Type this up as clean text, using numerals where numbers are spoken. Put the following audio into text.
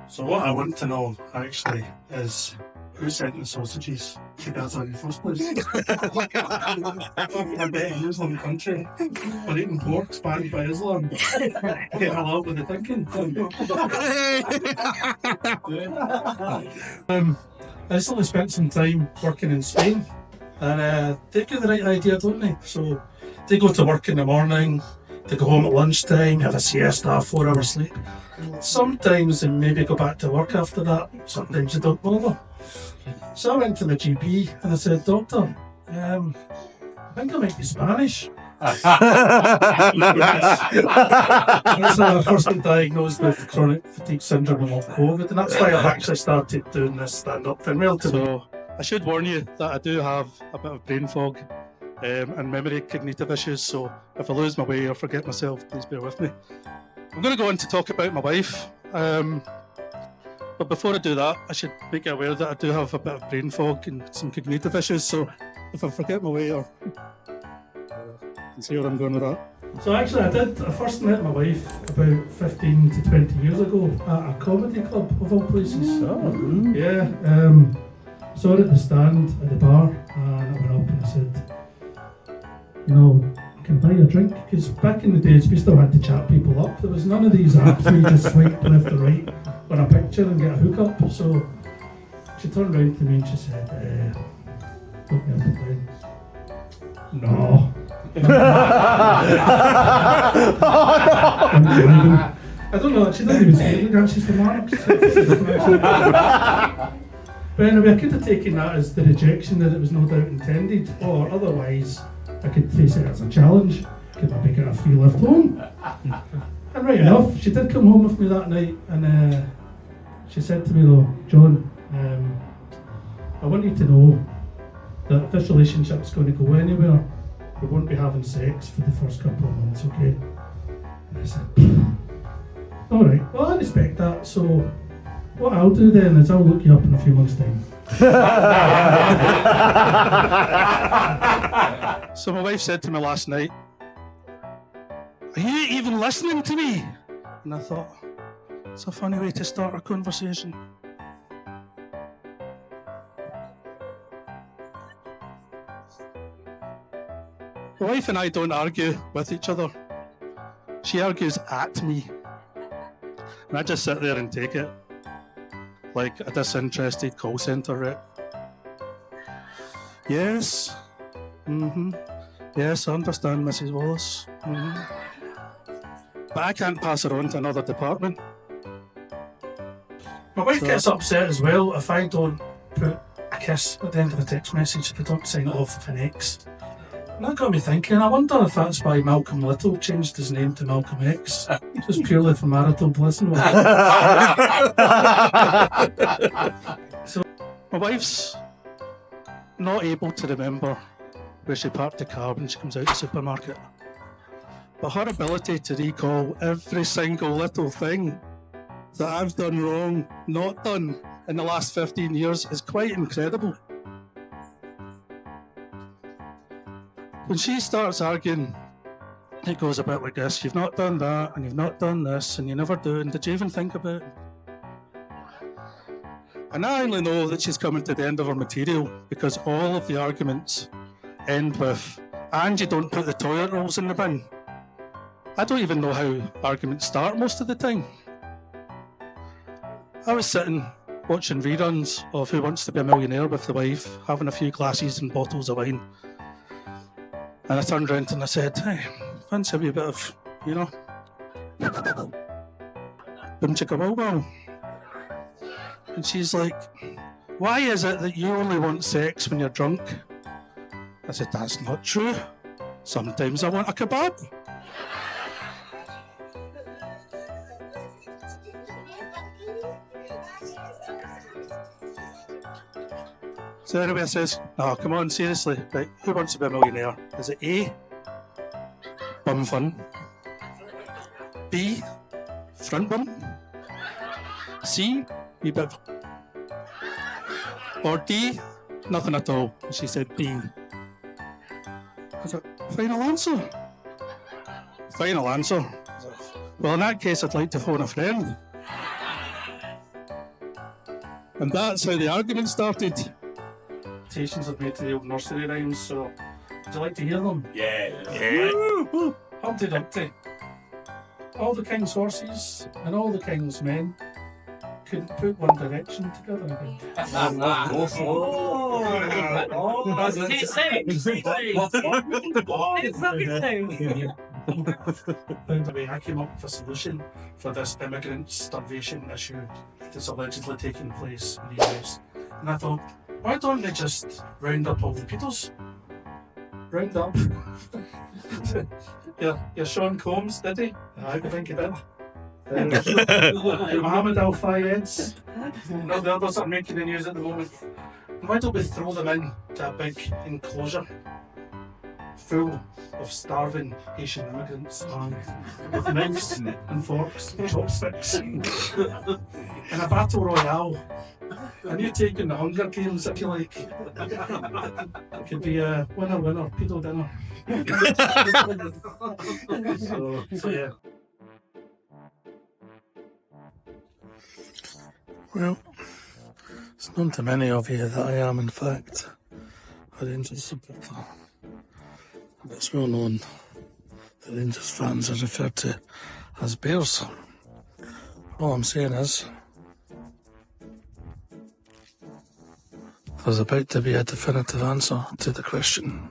So what I want to know, actually, is who sent the sausages to Gaza in the first place? I bet he lives in the country. But eating pork banned by Islam. Get a lot with the thinking. I recently spent some time working in Spain, and they get the right idea, don't they? So they go to work in the morning, they go home at lunchtime, have a siesta, 4 hours sleep. Sometimes they maybe go back to work after that. Sometimes they don't bother. So I went to my GP and I said, Doctor, I think I might be Spanish. That's when I first been diagnosed with chronic fatigue syndrome and COVID, and that's why I've actually started doing this stand-up thing. So I should warn you that I do have a bit of brain fog and memory cognitive issues, so if I lose my way or forget myself, please bear with me. I'm going to go on to talk about my wife, but before I do that, I should make you aware that I do have a bit of brain fog and some cognitive issues, so if I forget my way or... you can see where I'm going with that. So actually I first met my wife about 15 to 20 years ago at a comedy club of all places. Oh. Yeah, saw her at the stand at the bar and I went up and I said, you know, can I buy you a drink? Because back in the days we still had to chat people up. There was none of these apps where you just swipe left or right on a picture and get a hookup. So she turned around to me and she said, look me up and down. No. I don't know, she doesn't even say it, that's just the marks. But anyway, I could have taken that as the rejection that it was no doubt intended, or otherwise I could face it as a challenge. Could maybe get a free lift home. And right enough, she did come home with me that night and she said to me though, John, I want you to know that if this relationship's going to go anywhere, we won't be having sex for the first couple of months, okay? And I said, alright, well I respect that, so what I'll do then is I'll look you up in a few months' time. So my wife said to me last night, are you even listening to me? And I thought, it's a funny way to start a conversation. My wife and I don't argue with each other. She argues at me. And I just sit there and take it. Like a disinterested call centre rep. Yes. Yes, I understand, Mrs. Wallace. But I can't pass her on to another department. My wife gets upset as well if I don't put a kiss at the end of a text message, if I don't sign it off with an X. And that got me thinking, I wonder if that's why Malcolm Little changed his name to Malcolm X, just purely for marital bliss and So, my wife's not able to remember where she parked the car when she comes out of the supermarket. But her ability to recall every single little thing that I've done wrong, not done, in the last 15 years is quite incredible. When she starts arguing, it goes a bit like this: you've not done that, and you've not done this, and you never do, and did you even think about it? And I only know that she's coming to the end of her material because all of the arguments end with, and you don't put the toilet rolls in the bin. I don't even know how arguments start most of the time. I was sitting watching reruns of Who Wants to Be a Millionaire with the wife, having a few glasses and bottles of wine. And I turned around and I said, hey, fancy a wee bit of, you know, boom chicka wow wow. And she's like, why is it that you only want sex when you're drunk? I said, that's not true. Sometimes I want a kebab. So anyway, I says, oh, come on, seriously, right, who wants to be a millionaire? Is it A, bum fun, B, front bum, C, wee bit, or D, nothing at all? And she said B. I said, final answer? Final answer. Well, in that case, I'd like to phone a friend. And that's how the argument started. Adaptations are made to the old nursery rhymes, so would you like to hear them? Yeah. Humpty Dumpty. All the king's horses and all the king's men couldn't put one direction together. I came up with a solution for this immigrant starvation issue that's allegedly taking place in the US. And I thought, why don't they just round up all the pedos? Round up. Yeah, Sean Combs, did he? I think he did. Mohammed Al Fayed's. No, the others are making the news at the moment. Why don't we throw them in to a big enclosure full of starving Asian immigrants with knives and forks and chopsticks in a battle royale? And you taking the Hunger Games, if you like. It could be a winner, pedo dinner. So yeah. Well, it's known to many of you that I am, in fact, a Rangers supporter. It's well known that Rangers fans are referred to as Bears. All I'm saying is, there's about to be a definitive answer to the question.